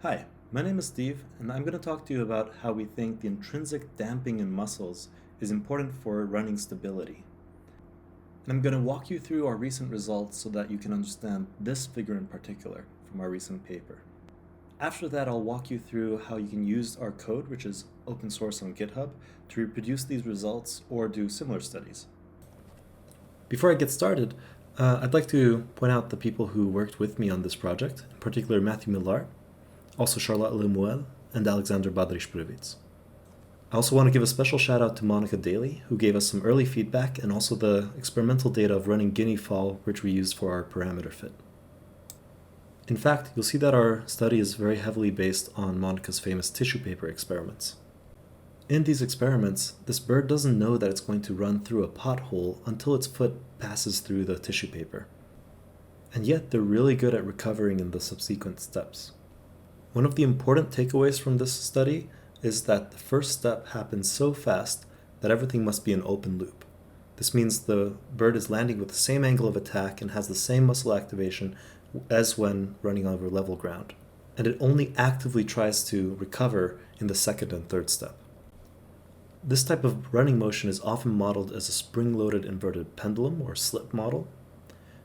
Hi, my name is Steve, and I'm going to talk to you about how we think the intrinsic damping in muscles is important for running stability. And I'm going to walk you through our recent results so that you can understand this figure in particular from our recent paper. After that, I'll walk you through how you can use our code, which is open source on GitHub, to reproduce these results or do similar studies. Before I get started, I'd like to point out the people who worked with me on this project, in particular Matthew Millar, also Charlotte Lemuel, and Alexander Badrish-Previtz. I also want to give a special shout out to Monica Daly, who gave us some early feedback and also the experimental data of running guinea fowl, which we used for our parameter fit. In fact, you'll see that our study is very heavily based on Monica's famous tissue paper experiments. In these experiments, this bird doesn't know that it's going to run through a pothole until its foot passes through the tissue paper. And yet, they're really good at recovering in the subsequent steps. One of the important takeaways from this study is that the first step happens so fast that everything must be an open loop. This means the bird is landing with the same angle of attack and has the same muscle activation as when running over level ground. And it only actively tries to recover in the second and third step. This type of running motion is often modeled as a spring-loaded inverted pendulum or slip model,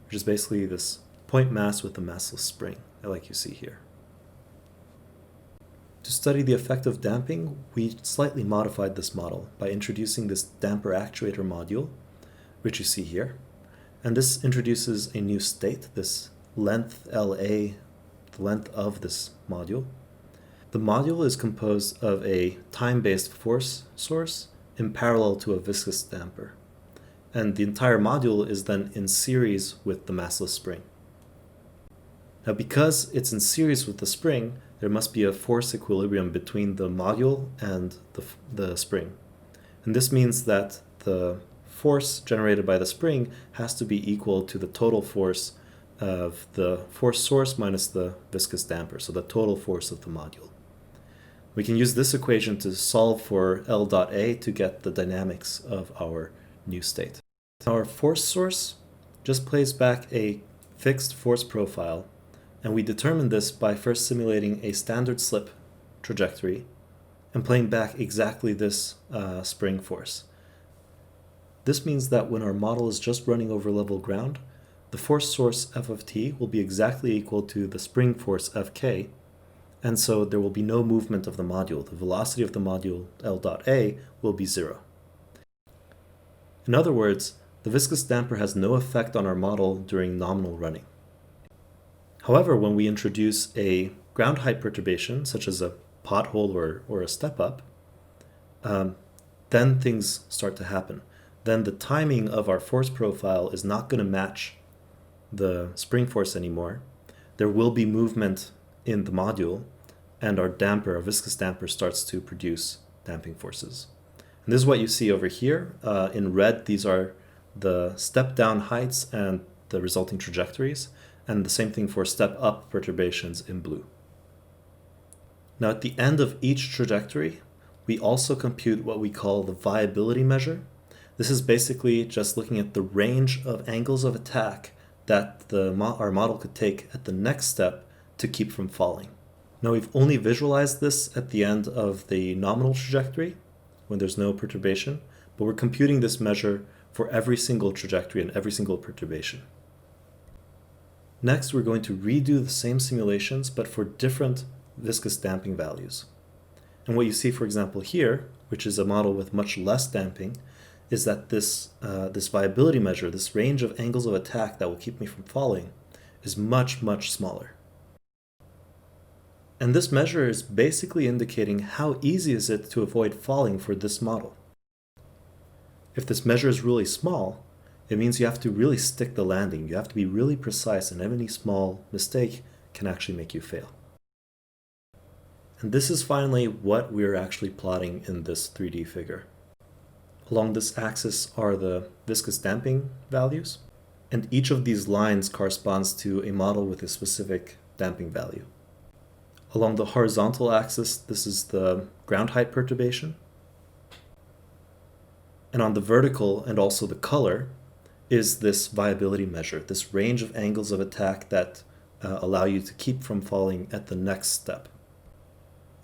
which is basically this point mass with a massless spring, like you see here. To study the effect of damping, we slightly modified this model by introducing this damper actuator module, which you see here. And this introduces a new state, this length LA, the length of this module. The module is composed of a time-based force source in parallel to a viscous damper. And the entire module is then in series with the massless spring. Now, because it's in series with the spring, there must be a force equilibrium between the module and the spring. And this means that the force generated by the spring has to be equal to the total force of the force source minus the viscous damper, so the total force of the module. We can use this equation to solve for L dot A to get the dynamics of our new state. Our force source just plays back a fixed force profile, and we determine this by first simulating a standard slip trajectory and playing back exactly this spring force. This means that when our model is just running over level ground, the force source F of t will be exactly equal to the spring force Fk, and so there will be no movement of the module. The velocity of the module L dot A will be 0. In other words, the viscous damper has no effect on our model during nominal running. However, when we introduce a ground height perturbation, such as a pothole or a step up, then things start to happen. Then the timing of our force profile is not going to match the spring force anymore. There will be movement in the module, and our damper, our viscous damper, starts to produce damping forces. And this is what you see over here. In red, these are the step down heights and the resulting trajectories, and the same thing for step up perturbations in blue. Now, at the end of each trajectory, we also compute what we call the viability measure. This is basically just looking at the range of angles of attack that our model could take at the next step to keep from falling. Now, we've only visualized this at the end of the nominal trajectory when there's no perturbation, but we're computing this measure for every single trajectory and every single perturbation. Next, we're going to redo the same simulations, but for different viscous damping values. And what you see, for example, here, which is a model with much less damping, is that this viability measure, this range of angles of attack that will keep me from falling, is much, much smaller. And this measure is basically indicating how easy is it to avoid falling for this model. If this measure is really small, it means you have to really stick the landing. You have to be really precise, and any small mistake can actually make you fail. And this is finally what we're actually plotting in this 3D figure. Along this axis are the viscous damping values, and each of these lines corresponds to a model with a specific damping value. Along the horizontal axis, this is the ground height perturbation. And on the vertical and also the color is this viability measure, this range of angles of attack that allow you to keep from falling at the next step.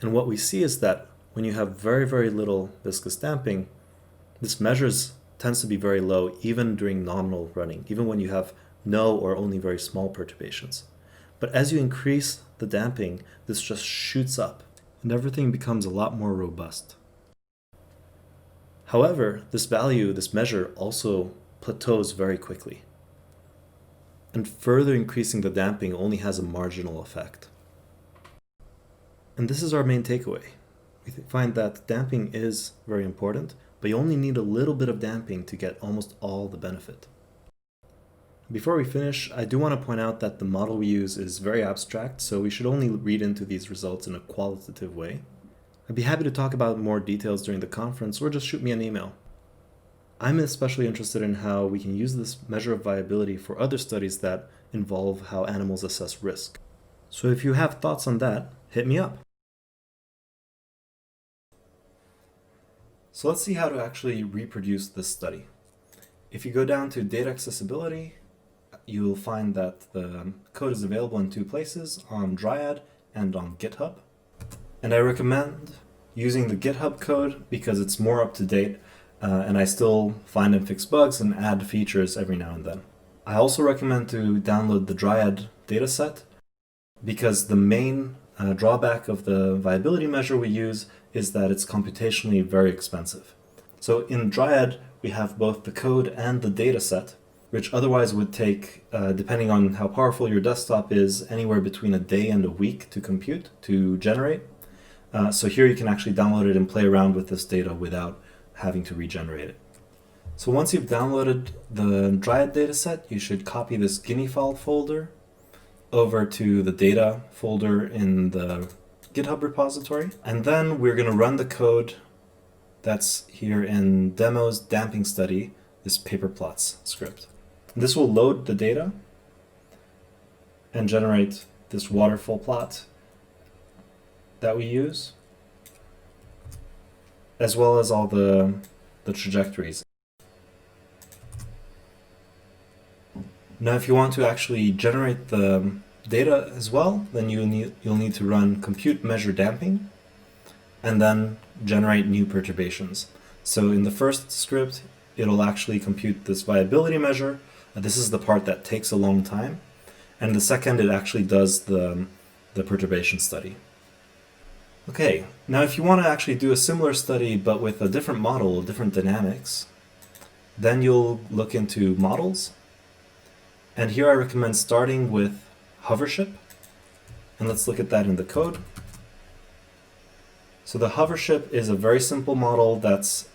And what we see is that when you have very, very little viscous damping, this tends to be very low even during nominal running, even when you have no or only very small perturbations. But as you increase the damping, this just shoots up and everything becomes a lot more robust. However, this measure also plateaus very quickly. And further increasing the damping only has a marginal effect. And this is our main takeaway. We find that damping is very important, but you only need a little bit of damping to get almost all the benefit. Before we finish, I do want to point out that the model we use is very abstract, so we should only read into these results in a qualitative way. I'd be happy to talk about more details during the conference, or just shoot me an email. I'm especially interested in how we can use this measure of viability for other studies that involve how animals assess risk. So if you have thoughts on that, hit me up. So let's see how to actually reproduce this study. If you go down to data accessibility, you'll find that the code is available in two places, on Dryad and on GitHub. And I recommend using the GitHub code because it's more up to date and I still find and fix bugs and add features every now and then. I also recommend to download the Dryad dataset because the main drawback of the viability measure we use is that it's computationally very expensive. So in Dryad, we have both the code and the dataset, which otherwise would take, depending on how powerful your desktop is, anywhere between a day and a week to compute, to generate. So here you can actually download it and play around with this data without having to regenerate it. So once you've downloaded the Dryad dataset, you should copy this Guinea file folder over to the data folder in the GitHub repository. And then we're going to run the code that's here in demos damping study, this paper plots script. This will load the data and generate this waterfall plot that we use, as well as all the trajectories. Now, if you want to actually generate the data as well, then you'll need to run compute measure damping and then generate new perturbations. So in the first script, it'll actually compute this viability measure. This is the part that takes a long time. And the second, it actually does the perturbation study. Okay, now if you want to actually do a similar study but with a different model, different dynamics, then you'll look into models. And here I recommend starting with hovership. And let's look at that in the code. So the hovership is a very simple model that's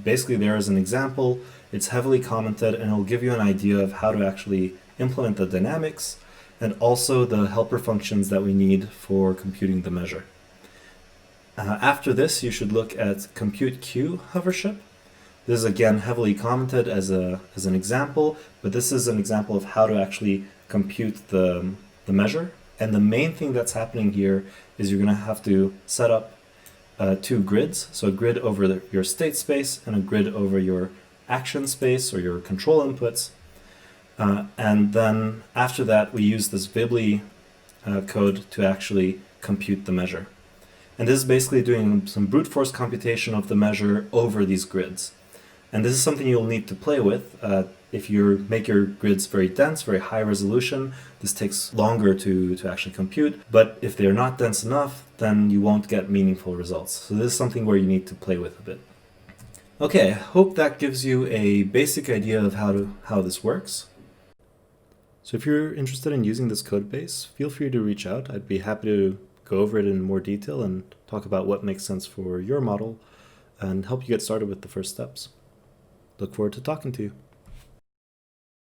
basically there as an example. It's heavily commented and it'll give you an idea of how to actually implement the dynamics and also the helper functions that we need for computing the measure. After this, you should look at compute Q hovership. This is again heavily commented as an example, but this is an example of how to actually compute the measure. And the main thing that's happening here is you're going to have to set up two grids. So a grid over your state space and a grid over your action space or your control inputs. And then after that, we use this Viability code to actually compute the measure. And this is basically doing some brute force computation of the measure over these grids. And this is something you'll need to play with. If you make your grids very dense, very high resolution, this takes longer to actually compute. But if they're not dense enough, then you won't get meaningful results. So this is something where you need to play with a bit. Okay, I hope that gives you a basic idea of how this works. So if you're interested in using this code base, feel free to reach out. I'd be happy to go over it in more detail and talk about what makes sense for your model and help you get started with the first steps. Look forward to talking to you.